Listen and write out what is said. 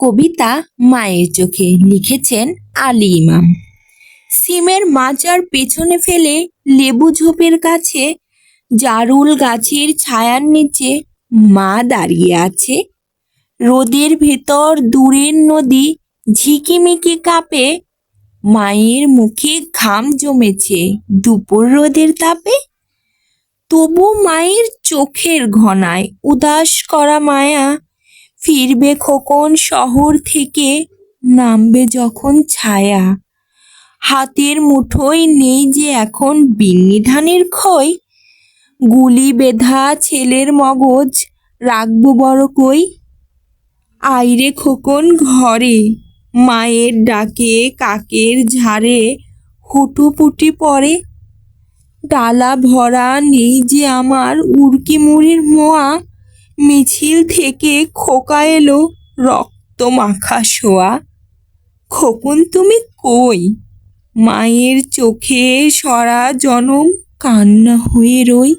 কবিতা মায়ের চোখে, লিখেছেন আলী ইমাম। সিমের মাচার পেছনে ফেলে লেবু ঝোপের কাছে জারুল গাছের ছায়ার নিচে মা দাঁড়িয়ে আছে। রোদের ভেতর দূরের নদী ঝিকিমিকি কাঁপে, মায়ের মুখে ঘাম জমেছে দুপুর রোদের তাপে। তবু মায়ের চোখের ঘনায় উদাস করা মায়া, ফিরবে খোকন শহর থেকে, নামবে যখন ছায়া। হাতের মুঠোয় নেই যে এখন বিন্নি ধানের খই, গুলি বেঁধা ছেলের মগজ রাখবো বড় কই। আইরে খোকন ঘরে, মায়ের ডাকে কাকের ঝাড়ে হুটোপুটি পড়ে। ডালা ভরা নেই যে আমার উড়কি মুড়ির মোয়া, মিছিল থেকে খোকা এলো রক্ত মাখা শোয়া। খোকন তুমি কই? মায়ের চোখে সরা জনম কান্না হয়ে রই।